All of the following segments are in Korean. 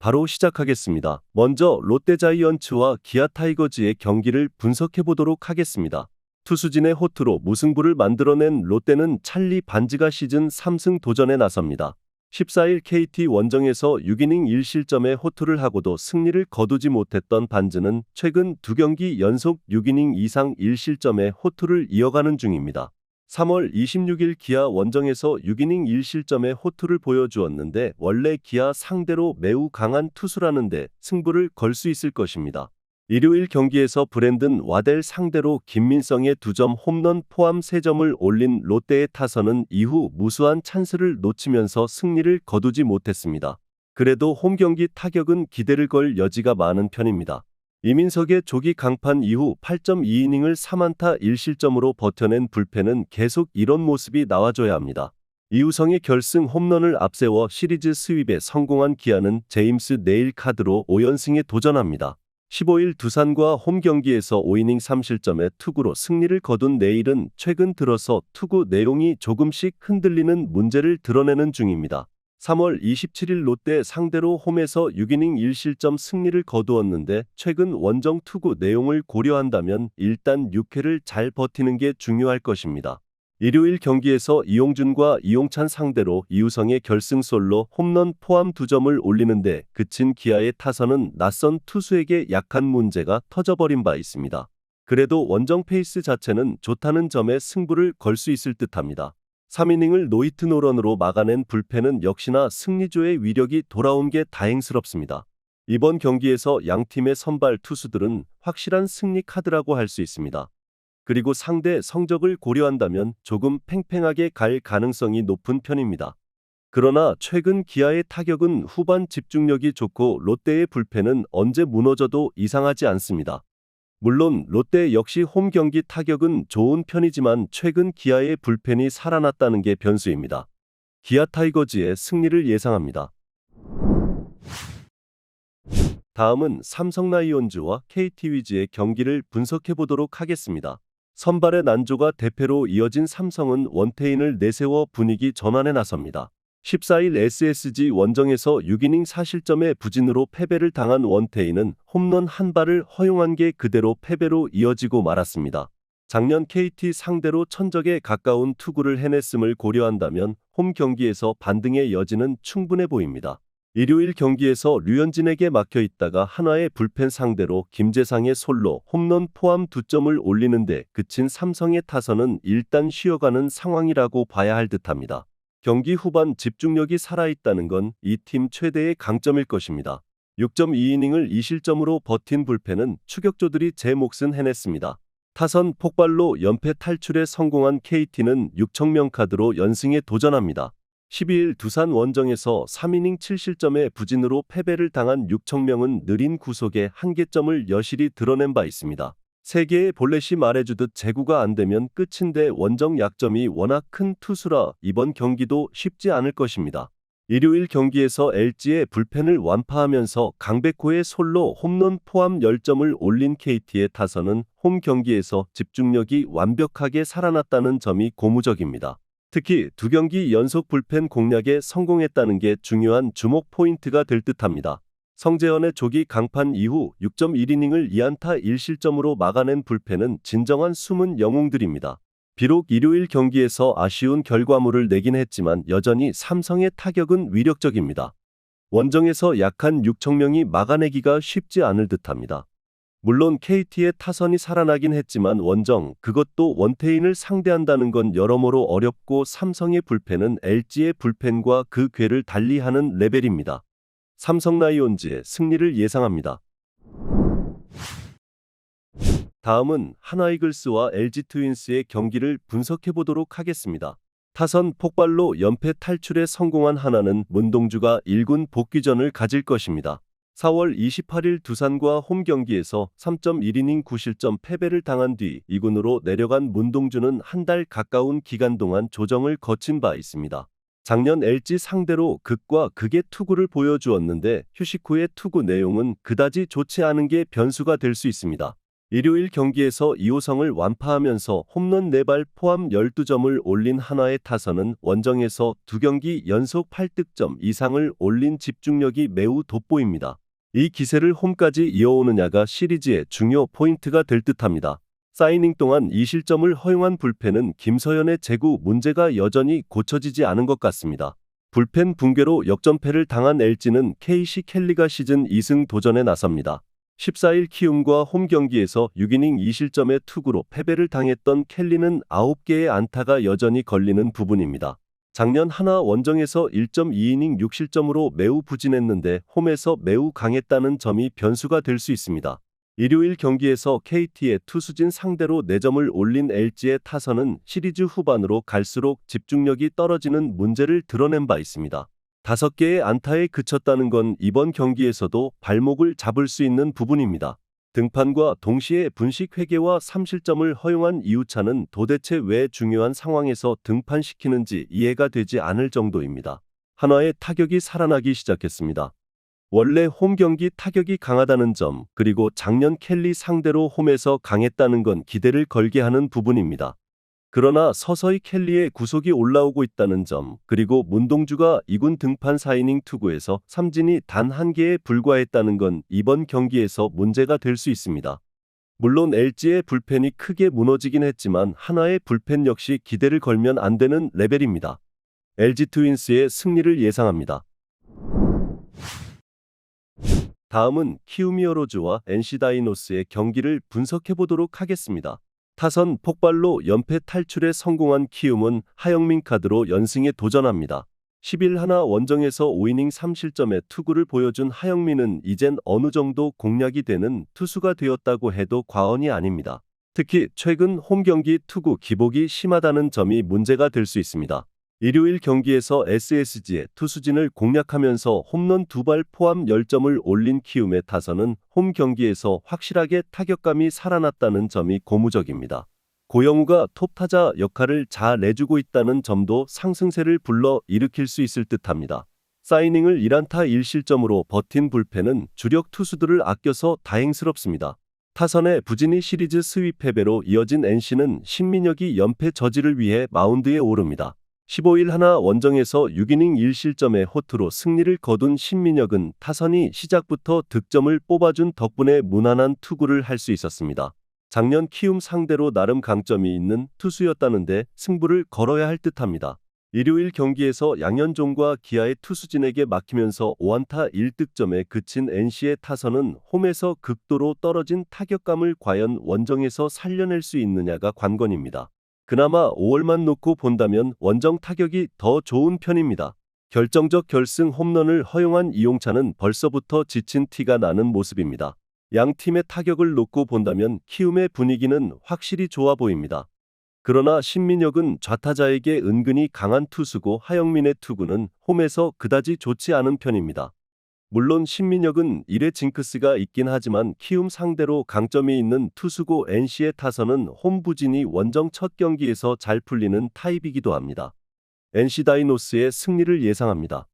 바로 시작하겠습니다. 먼저 롯데자이언츠와 기아 타이거즈의 경기를 분석해 보도록 하겠습니다. 투수진의 호투로 무승부를 만들어낸 롯데는 찰리 반지가 시즌 3승 도전에 나섭니다. 14일 KT 원정에서 6이닝 1실점의 호투를 하고도 승리를 거두지 못했던 반지는 최근 2경기 연속 6이닝 이상 1실점의 호투를 이어가는 중입니다. 3월 26일 기아 원정에서 6이닝 1실점의 호투를 보여주었는데 원래 기아 상대로 매우 강한 투수라는데 승부를 걸 수 있을 것입니다. 일요일 경기에서 브랜든 와델 상대로 김민성의 2점 홈런 포함 3점을 올린 롯데의 타선은 이후 무수한 찬스를 놓치면서 승리를 거두지 못했습니다. 그래도 홈경기 타격은 기대를 걸 여지가 많은 편입니다. 이민석의 조기 강판 이후 8.2이닝을 3안타 1실점으로 버텨낸 불펜은 계속 이런 모습이 나와줘야 합니다. 이우성의 결승 홈런을 앞세워 시리즈 스윕에 성공한 기아는 제임스 네일 카드로 5연승에 도전합니다. 15일 두산과 홈경기에서 5이닝 3실점의 투구로 승리를 거둔 네일은 최근 들어서 투구 내용이 조금씩 흔들리는 문제를 드러내는 중입니다. 3월 27일 롯데 상대로 홈에서 6이닝 1실점 승리를 거두었는데 최근 원정 투구 내용을 고려한다면 일단 6회를 잘 버티는 게 중요할 것입니다. 일요일 경기에서 이용준과 이용찬 상대로 이우성의 결승 솔로 홈런 포함 2점을 올리는데 그친 기아의 타선은 낯선 투수에게 약한 문제가 터져버린 바 있습니다. 그래도 원정 페이스 자체는 좋다는 점에 승부를 걸 수 있을 듯합니다. 3이닝을 노히트 노런으로 막아낸 불펜은 역시나 승리조의 위력이 돌아온 게 다행스럽습니다. 이번 경기에서 양팀의 선발 투수들은 확실한 승리 카드라고 할 수 있습니다. 그리고 상대 성적을 고려한다면 조금 팽팽하게 갈 가능성이 높은 편입니다. 그러나 최근 기아의 타격은 후반 집중력이 좋고 롯데의 불펜은 언제 무너져도 이상하지 않습니다. 물론 롯데 역시 홈 경기 타격은 좋은 편이지만 최근 기아의 불펜이 살아났다는 게 변수입니다. 기아 타이거즈의 승리를 예상합니다. 다음은 삼성 라이온즈와 KT 위즈의 경기를 분석해 보도록 하겠습니다. 선발의 난조가 대패로 이어진 삼성은 원태인을 내세워 분위기 전환에 나섭니다. 14일 SSG 원정에서 6이닝 4실점의 부진으로 패배를 당한 원태인은 홈런 한 발을 허용한 게 그대로 패배로 이어지고 말았습니다. 작년 KT 상대로 천적에 가까운 투구를 해냈음을 고려한다면 홈 경기에서 반등의 여지는 충분해 보입니다. 일요일 경기에서 류현진에게 막혀있다가 한화의 불펜 상대로 김재상의 솔로 홈런 포함 2점을 올리는데 그친 삼성의 타선은 일단 쉬어가는 상황이라고 봐야 할 듯합니다. 경기 후반 집중력이 살아있다는 건 이 팀 최대의 강점일 것입니다. 6.2이닝을 2실점으로 버틴 불펜은 추격조들이 제 몫은 해냈습니다. 타선 폭발로 연패 탈출에 성공한 KT는 6청명 카드로 연승에 도전합니다. 12일 두산 원정에서 3이닝 7실점의 부진으로 패배를 당한 6청명은 느린 구속에 한계점을 여실히 드러낸 바 있습니다. 세계의 볼넷이 말해주듯 제구가 안 되면 끝인데 원정 약점이 워낙 큰 투수라 이번 경기도 쉽지 않을 것입니다. 일요일 경기에서 LG의 불펜을 완파하면서 강백호의 솔로 홈런 포함 10점을 올린 KT의 타선은 홈 경기에서 집중력이 완벽하게 살아났다는 점이 고무적입니다. 특히 2경기 연속 불펜 공략에 성공했다는 게 중요한 주목 포인트가 될 듯합니다. 성재현의 조기 강판 이후 6.1이닝을 2안타 1실점으로 막아낸 불펜은 진정한 숨은 영웅들입니다. 비록 일요일 경기에서 아쉬운 결과물을 내긴 했지만 여전히 삼성의 타격은 위력적입니다. 원정에서 약한 6청명이 막아내기가 쉽지 않을 듯합니다. 물론 KT의 타선이 살아나긴 했지만 원정, 그것도 원태인을 상대한다는 건 여러모로 어렵고 삼성의 불펜은 LG의 불펜과 그 궤를 달리하는 레벨입니다. 삼성 라이온즈의 승리를 예상합니다. 다음은 한화 이글스와 LG 트윈스의 경기를 분석해 보도록 하겠습니다. 타선 폭발로 연패 탈출에 성공한 한화는 문동주가 1군 복귀전을 가질 것입니다. 4월 28일 두산과 홈 경기에서 3.1이닝 9실점 패배를 당한 뒤 2군으로 내려간 문동주는 한 달 가까운 기간 동안 조정을 거친 바 있습니다. 작년 LG 상대로 극과 극의 투구를 보여주었는데 휴식 후의 투구 내용은 그다지 좋지 않은 게 변수가 될 수 있습니다. 일요일 경기에서 2호성을 완파하면서 홈런 4발 포함 12점을 올린 한화의 타선은 원정에서 2경기 연속 8득점 이상을 올린 집중력이 매우 돋보입니다. 이 기세를 홈까지 이어오느냐가 시리즈의 중요 포인트가 될 듯합니다. 사이닝 동안 2실점을 허용한 불펜은 김서현의 제구 문제가 여전히 고쳐지지 않은 것 같습니다. 불펜 붕괴로 역전패를 당한 LG는 KC 켈리가 시즌 2승 도전에 나섭니다. 14일 키움과 홈 경기에서 6이닝 2실점의 투구로 패배를 당했던 켈리는 9개의 안타가 여전히 걸리는 부분입니다. 작년 한화 원정에서 1.2이닝 6실점으로 매우 부진했는데 홈에서 매우 강했다는 점이 변수가 될 수 있습니다. 일요일 경기에서 KT의 투수진 상대로 4점을 올린 LG의 타선은 시리즈 후반으로 갈수록 집중력이 떨어지는 문제를 드러낸 바 있습니다. 5개의 안타에 그쳤다는 건 이번 경기에서도 발목을 잡을 수 있는 부분입니다. 등판과 동시에 분식 회계와 3실점을 허용한 이유차는 도대체 왜 중요한 상황에서 등판시키는지 이해가 되지 않을 정도입니다. 한화의 타격이 살아나기 시작했습니다. 원래 홈 경기 타격이 강하다는 점, 그리고 작년 켈리 상대로 홈에서 강했다는 건 기대를 걸게 하는 부분입니다. 그러나 서서히 켈리의 구속이 올라오고 있다는 점, 그리고 문동주가 2군 등판 4이닝 투구에서 삼진이 단 1개에 불과했다는 건 이번 경기에서 문제가 될 수 있습니다. 물론 LG의 불펜이 크게 무너지긴 했지만 한화의 불펜 역시 기대를 걸면 안 되는 레벨입니다. LG 트윈스의 승리를 예상합니다. 다음은 키움 히어로즈와 NC 다이노스의 경기를 분석해보도록 하겠습니다. 타선 폭발로 연패 탈출에 성공한 키움은 하영민 카드로 연승에 도전합니다. 10일 한화 원정에서 5이닝 3실점의 투구를 보여준 하영민은 이젠 어느 정도 공략이 되는 투수가 되었다고 해도 과언이 아닙니다. 특히 최근 홈 경기 투구 기복이 심하다는 점이 문제가 될 수 있습니다. 일요일 경기에서 SSG의 투수진을 공략하면서 홈런 2발 포함 10점을 올린 키움의 타선은 홈 경기에서 확실하게 타격감이 살아났다는 점이 고무적입니다. 고영우가 톱타자 역할을 잘 내주고 있다는 점도 상승세를 불러 일으킬 수 있을 듯합니다. 사이닝을 1안타 1실점으로 버틴 불펜은 주력 투수들을 아껴서 다행스럽습니다. 타선의 부진이 시리즈 스윕 패배로 이어진 NC는 신민혁이 연패 저지를 위해 마운드에 오릅니다. 15일 한화 원정에서 6이닝 1실점의 호투로 승리를 거둔 신민혁은 타선이 시작부터 득점을 뽑아준 덕분에 무난한 투구를 할 수 있었습니다. 작년 키움 상대로 나름 강점이 있는 투수였다는데 승부를 걸어야 할 듯합니다. 일요일 경기에서 양현종과 기아의 투수진에게 막히면서 5안타 1득점에 그친 NC의 타선은 홈에서 극도로 떨어진 타격감을 과연 원정에서 살려낼 수 있느냐가 관건입니다. 그나마 5월만 놓고 본다면 원정 타격이 더 좋은 편입니다. 결정적 결승 홈런을 허용한 이용찬은 벌써부터 지친 티가 나는 모습입니다. 양 팀의 타격을 놓고 본다면 키움의 분위기는 확실히 좋아 보입니다. 그러나 신민혁은 좌타자에게 은근히 강한 투수고 하영민의 투구는 홈에서 그다지 좋지 않은 편입니다. 물론 신민혁은 1회 징크스가 있긴 하지만 키움 상대로 강점이 있는 투수고 NC의 타선은 홈 부진이 원정 첫 경기에서 잘 풀리는 타입이기도 합니다. NC 다이노스의 승리를 예상합니다.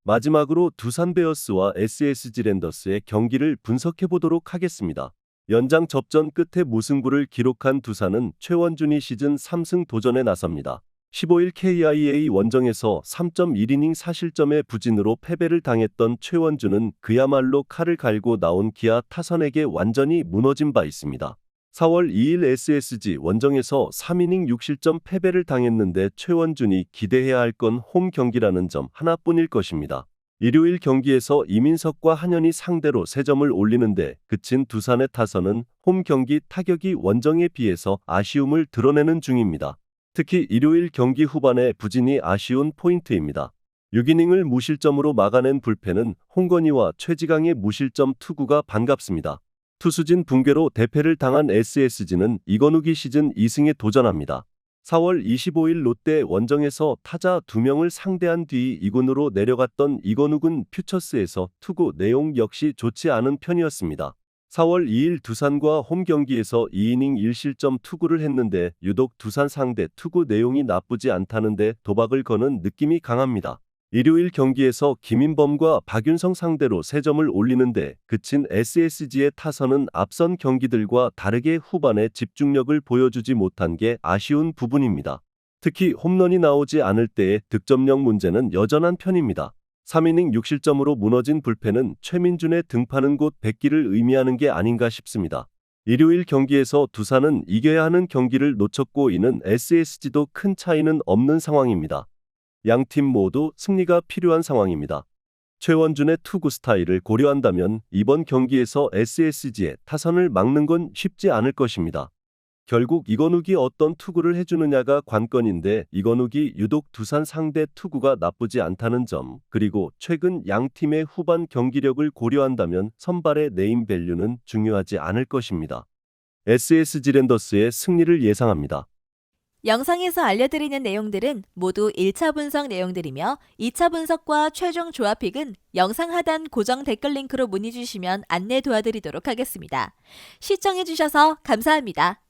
마지막으로 두산 베어스와 SSG 랜더스의 경기를 분석해보도록 하겠습니다. 연장 접전 끝에 무승부를 기록한 두산은 최원준이 시즌 3승 도전에 나섭니다. 15일 KIA 원정에서 3.1이닝 4실점의 부진으로 패배를 당했던 최원준은 그야말로 칼을 갈고 나온 기아 타선에게 완전히 무너진 바 있습니다. 4월 2일 SSG 원정에서 3이닝 6실점 패배를 당했는데 최원준이 기대해야 할 건 홈 경기라는 점 하나뿐일 것입니다. 일요일 경기에서 이민석과 한현희 상대로 3점을 올리는데 그친 두산의 타선은 홈 경기 타격이 원정에 비해서 아쉬움을 드러내는 중입니다. 특히 일요일 경기 후반의 부진이 아쉬운 포인트입니다. 6이닝을 무실점으로 막아낸 불펜은 홍건희와 최지강의 무실점 투구가 반갑습니다. 투수진 붕괴로 대패를 당한 SSG는 이건욱이 시즌 2승에 도전합니다. 4월 25일 롯데 원정에서 타자 2명을 상대한 뒤 2군으로 내려갔던 이건욱은 퓨처스에서 투구 내용 역시 좋지 않은 편이었습니다. 4월 2일 두산과 홈 경기에서 2이닝 1실점 투구를 했는데 유독 두산 상대 투구 내용이 나쁘지 않다는데 도박을 거는 느낌이 강합니다. 일요일 경기에서 김인범과 박윤성 상대로 3점을 올리는데 그친 SSG의 타선은 앞선 경기들과 다르게 후반에 집중력을 보여주지 못한 게 아쉬운 부분입니다. 특히 홈런이 나오지 않을 때의 득점력 문제는 여전한 편입니다. 3이닝 6실점으로 무너진 불펜은 최민준의 등판은 곧 백기를 의미하는 게 아닌가 싶습니다. 일요일 경기에서 두산은 이겨야 하는 경기를 놓쳤고 이는 SSG도 큰 차이는 없는 상황입니다. 양팀 모두 승리가 필요한 상황입니다. 최원준의 투구 스타일을 고려한다면 이번 경기에서 SSG의 타선을 막는 건 쉽지 않을 것입니다. 결국 이건욱이 어떤 투구를 해주느냐가 관건인데 이건욱이 유독 두산 상대 투구가 나쁘지 않다는 점, 그리고 최근 양팀의 후반 경기력을 고려한다면 선발의 네임밸류는 중요하지 않을 것입니다. SSG 랜더스의 승리를 예상합니다. 영상에서 알려드리는 내용들은 모두 1차 분석 내용들이며 2차 분석과 최종 조합픽은 영상 하단 고정 댓글 링크로 문의 주시면 안내 도와드리도록 하겠습니다. 시청해주셔서 감사합니다.